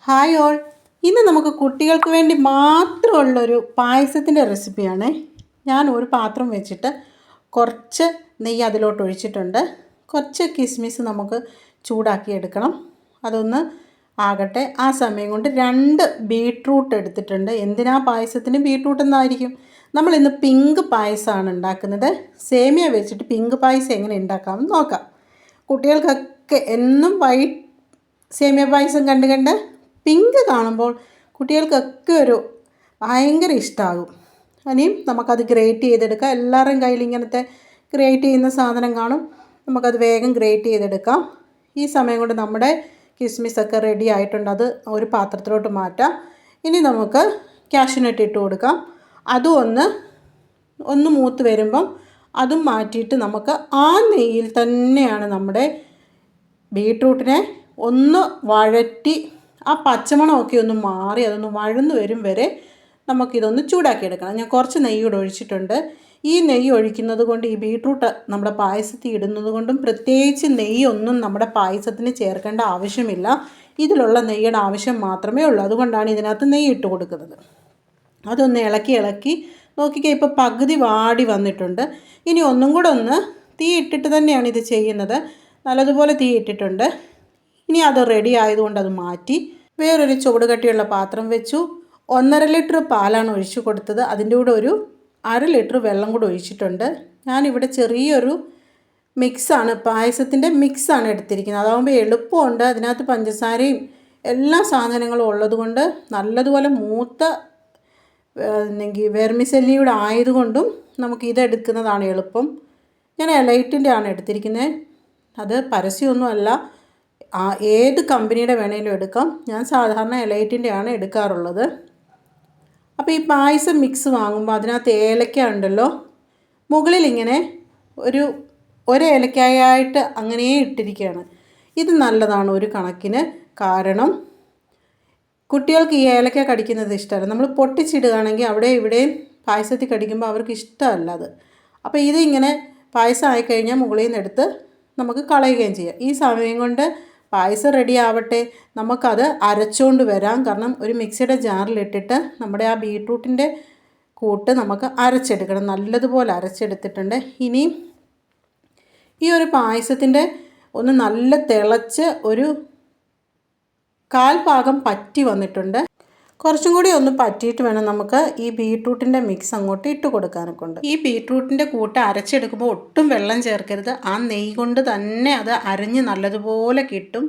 Hi all. ഇന്ന് നമുക്ക് കുട്ടികൾക്ക് വേണ്ടി മാത്രമുള്ളൊരു പായസത്തിൻ്റെ റെസിപ്പിയാണ്. ഞാൻ ഒരു പാത്രം വെച്ചിട്ട് കുറച്ച് നെയ്യ് അതിലോട്ട് ഒഴിച്ചിട്ടുണ്ട്. കുറച്ച് കിസ്മിസ് നമുക്ക് ചൂടാക്കി എടുക്കണം. അതൊന്ന് ആകട്ടെ. ആ സമയം കൊണ്ട് 2 ബീട്രൂട്ട് എടുത്തിട്ടുണ്ട്. എന്തിനാ പായസത്തിന് ബീട്രൂട്ട് എന്നായിരിക്കും. നമ്മളിന്ന് പിങ്ക് പായസമാണ് ഉണ്ടാക്കുന്നത്. സേമിയ വെച്ചിട്ട് പിങ്ക് പായസം എങ്ങനെ ഉണ്ടാക്കാമെന്ന് നോക്കാം. കുട്ടികൾക്കൊക്കെ എന്നും വൈറ്റ് സേമിയ പായസം കണ്ട് പിങ്ക് കാണുമ്പോൾ കുട്ടികൾക്കൊക്കെ ഒരു ഭയങ്കര ഇഷ്ടമാകും. ഇനിയും നമുക്കത് ഗ്രേറ്റ് ചെയ്തെടുക്കാം. എല്ലാവരുടെയും കയ്യിൽ ഇങ്ങനത്തെ ഗ്രേറ്റ് ചെയ്യുന്ന സാധനം കാണും. നമുക്കത് വേഗം ഗ്രേറ്റ് ചെയ്തെടുക്കാം. ഈ സമയം കൊണ്ട് നമ്മുടെ കിസ്മിസൊക്കെ റെഡി ആയിട്ടുണ്ട്. അത് ഒരു പാത്രത്തിലോട്ട് മാറ്റാം. ഇനി നമുക്ക് കാഷ്യൂനട്ട് ഇട്ട് കൊടുക്കാം. അതും ഒന്ന് മൂത്ത് വരുമ്പം അതും മാറ്റിയിട്ട് നമുക്ക് ആ നെയ്യിൽ തന്നെയാണ് നമ്മുടെ ബീട്രൂട്ടിനെ ഒന്ന് വഴറ്റി ആ പച്ചമണമൊക്കെ ഒന്ന് മാറി അതൊന്ന് വഴന്ന് വരും വരെ നമുക്കിതൊന്ന് ചൂടാക്കിയെടുക്കണം. ഞാൻ കുറച്ച് നെയ്യ് കൂടെ ഒഴിച്ചിട്ടുണ്ട്. ഈ നെയ്യ് ഒഴിക്കുന്നത് കൊണ്ട് ഈ ബീട്രൂട്ട് നമ്മുടെ പായസത്തിൽ ഇടുന്നത് കൊണ്ടും പ്രത്യേകിച്ച് നെയ്യൊന്നും നമ്മുടെ പായസത്തിന് ചേർക്കേണ്ട ആവശ്യമില്ല. ഇതിലുള്ള നെയ്യുടെ ആവശ്യം മാത്രമേ ഉള്ളൂ. അതുകൊണ്ടാണ് ഇതിനകത്ത് നെയ്യ് ഇട്ട് കൊടുക്കുന്നത്. അതൊന്ന് ഇളക്കി നോക്കിക്കേ, ഇപ്പോൾ പകുതി വാടി വന്നിട്ടുണ്ട്. ഇനി ഒന്നും കൂടെ ഒന്ന് തീ ഇട്ടിട്ട് തന്നെയാണ് ഇത് ചെയ്യുന്നത്. നല്ലതുപോലെ തീ ഇട്ടിട്ടുണ്ട്. ഇനി അത് റെഡി ആയതുകൊണ്ട് അത് മാറ്റി വേറൊരു ചുവട് കട്ടിയുള്ള പാത്രം വെച്ചു. 1.5 ലിറ്റർ പാലാണ് ഒഴിച്ചു കൊടുത്തത്. അതിൻ്റെ കൂടെ ഒരു 1/2 ലിറ്റർ വെള്ളം കൂടെ ഒഴിച്ചിട്ടുണ്ട്. ഞാനിവിടെ ചെറിയൊരു മിക്സാണ്, പായസത്തിൻ്റെ മിക്സാണ് എടുത്തിരിക്കുന്നത്. അതാകുമ്പോൾ എളുപ്പമുണ്ട്. അതിനകത്ത് പഞ്ചസാരയും എല്ലാ സാധനങ്ങളും ഉള്ളതുകൊണ്ട് നല്ലതുപോലെ മൂത്ത വെർമിസെല്ലിയുടെ ആയതുകൊണ്ടും നമുക്ക് ഇതെടുക്കുന്നതാണ് എളുപ്പം. ഞാൻ എലൈറ്റിൻ്റെ ആണ് എടുത്തിരിക്കുന്നത്. അത് പരസ്യമൊന്നുമല്ല, ഏത് കമ്പനിയുടെ വേണേലും എടുക്കാം. ഞാൻ സാധാരണ എലൈറ്റിൻ്റെ ആണ് എടുക്കാറുള്ളത്. അപ്പോൾ ഈ പായസം മിക്സ് വാങ്ങുമ്പോൾ അതിനകത്ത് ഏലക്ക ഉണ്ടല്ലോ, മുകളിൽ ഇങ്ങനെ ഒരു ഏലക്കായിട്ട് അങ്ങനെ ഇട്ടിരിക്കുകയാണ്. ഇത് നല്ലതാണ് ഒരു കണക്കിന്. കാരണം കുട്ടികൾക്ക് ഈ ഏലക്ക കടിക്കുന്നത് ഇഷ്ടമല്ല. നമ്മൾ പൊട്ടിച്ചിടുകയാണെങ്കിൽ അവിടെ ഇവിടെയും പായസത്തിൽ കടിക്കുമ്പോൾ അവർക്ക് ഇഷ്ടമല്ല അത്. അപ്പോൾ ഇതിങ്ങനെ പായസം ആയിക്കഴിഞ്ഞാൽ മുകളിൽ നിന്ന് എടുത്ത് നമുക്ക് കളയുകയും ചെയ്യാം. ഈ സമയം കൊണ്ട് പായസം റെഡി ആവട്ടെ. നമുക്കത് അരച്ചുകൊണ്ട് വരാം. കാരണം ഒരു മിക്സിയുടെ ജാറിലിട്ടിട്ട് നമ്മുടെ ആ ബീട്രൂട്ടിൻ്റെ കൂട്ട് നമുക്ക് അരച്ചെടുക്കണം. നല്ലതുപോലെ അരച്ചെടുത്തിട്ടുണ്ട്. ഇനി ഈ ഒരു പായസത്തിൻ്റെ ഒന്ന് നല്ല തിളച്ച് ഒരു 1/4 ഭാഗം പറ്റി വന്നിട്ടുണ്ട്. കുറച്ചും കൂടി ഒന്ന് പറ്റിയിട്ട് വേണം നമുക്ക് ഈ ബീട്രൂട്ടിൻ്റെ മിക്സ് അങ്ങോട്ട് ഇട്ട് കൊടുക്കാനൊക്കെ ഉണ്ട്. ഈ ബീട്രൂട്ടിൻ്റെ കൂട്ട് അരച്ചെടുക്കുമ്പോൾ ഒട്ടും വെള്ളം ചേർക്കരുത്. ആ നെയ്യ് കൊണ്ട് തന്നെ അത് അരഞ്ഞ് നല്ലതുപോലെ കിട്ടും.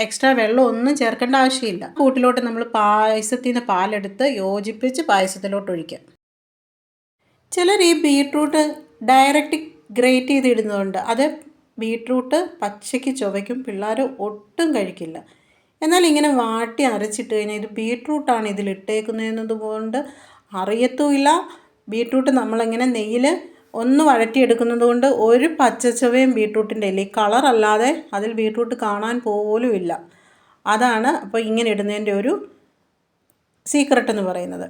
എക്സ്ട്രാ വെള്ളം ഒന്നും ചേർക്കേണ്ട ആവശ്യമില്ല. കൂട്ടിലോട്ട് നമ്മൾ പായസത്തിൽ നിന്ന് പാലെടുത്ത് യോജിപ്പിച്ച് പായസത്തിലോട്ട് ഒഴിക്കാം. ചിലർ ഈ ബീട്രൂട്ട് ഡയറക്റ്റ് ഗ്രേറ്റ് ചെയ്തിടുന്നതുണ്ട്. അത് ബീട്രൂട്ട് പച്ചയ്ക്ക് ചുവയ്ക്കും. പിള്ളേർ ഒട്ടും കഴിക്കില്ല. എന്നാൽ ഇങ്ങനെ വാട്ടി അരച്ചിട്ട് കഴിഞ്ഞാൽ ഇത് ബീട്രൂട്ടാണ് ഇതിലിട്ടേക്കുന്നതെന്നത് കൊണ്ട് അറിയത്തുമില്ല. ബീട്രൂട്ട് നമ്മളിങ്ങനെ നെയ്യിൽ ഒന്ന് വഴറ്റിയെടുക്കുന്നത് കൊണ്ട് ഒരു പച്ചച്ചവയും ബീട്രൂട്ടിൻ്റെ ഇല്ല. ഈ കളറല്ലാതെ അതിൽ ബീട്രൂട്ട് കാണാൻ പോലും ഇല്ല. അതാണ് അപ്പോൾ ഇങ്ങനെ ഇടുന്നതിൻ്റെ ഒരു സീക്രട്ട് എന്ന് പറയുന്നത്.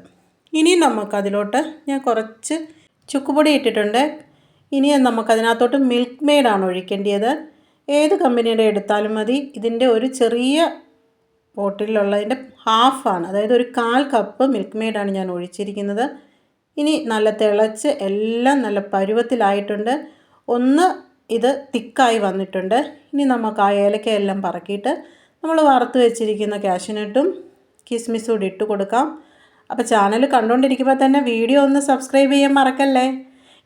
ഇനി നമുക്കതിലോട്ട് ഞാൻ കുറച്ച് ചുക്കുപൊടി ഇട്ടിട്ടുണ്ട്. ഇനി നമുക്കതിനകത്തോട്ട് മിൽക്ക് മെയ്ഡാണ് ഒഴിക്കേണ്ടത്. ഏത് കമ്പനിയുടെ എടുത്താലും മതി. ഇതിൻ്റെ ഒരു ചെറിയ ബോട്ടിലുള്ളതിൻ്റെ ഹാഫാണ്, അതായത് ഒരു 1/4 കപ്പ് മിൽക്ക് മെയ്ഡാണ് ഞാൻ ഒഴിച്ചിരിക്കുന്നത്. ഇനി നല്ല തിളച്ച് എല്ലാം നല്ല പരുവത്തിലായിട്ടുണ്ട്. ഒന്ന് ഇത് തിക്കായി വന്നിട്ടുണ്ട്. ഇനി നമുക്ക് ആ ഏലക്കയെല്ലാം പറക്കിയിട്ട് നമ്മൾ വറുത്ത് വെച്ചിരിക്കുന്ന കാഷ്യൂനട്ടും കിസ്മിസും കൂടി ഇട്ട് കൊടുക്കാം. അപ്പോൾ ചാനൽ കണ്ടുകൊണ്ടിരിക്കുമ്പോൾ തന്നെ വീഡിയോ ഒന്ന് സബ്സ്ക്രൈബ് ചെയ്യാൻ മറക്കല്ലേ.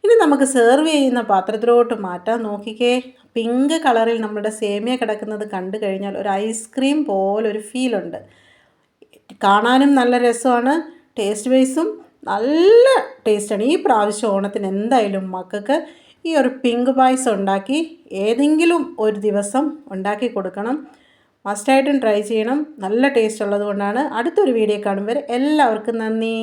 ഇനി നമുക്ക് സെർവ് ചെയ്യുന്ന പാത്രത്തിലോട്ട് മാറ്റാൻ. നോക്കിക്കേ, പിങ്ക് കളറിൽ നമ്മുടെ സേമിയ കിടക്കുന്നത് കണ്ടു കഴിഞ്ഞാൽ ഒരു ഐസ്ക്രീം പോലൊരു ഫീലുണ്ട്. കാണാനും നല്ല രസമാണ്. ടേസ്റ്റ് വൈസും നല്ല ടേസ്റ്റാണ്. ഈ പ്രാവശ്യം ഓണത്തിന് എന്തായാലും മക്കൾക്ക് ഈ ഒരു പിങ്ക് പായസം ഉണ്ടാക്കി ഏതെങ്കിലും ഒരു ദിവസം ഉണ്ടാക്കി കൊടുക്കണം. മസ്റ്റായിട്ടും ട്രൈ ചെയ്യണം. നല്ല ടേസ്റ്റ് ഉള്ളത് കൊണ്ടാണ്. അടുത്തൊരു വീഡിയോ കാണും വരെ എല്ലാവർക്കും നന്ദി.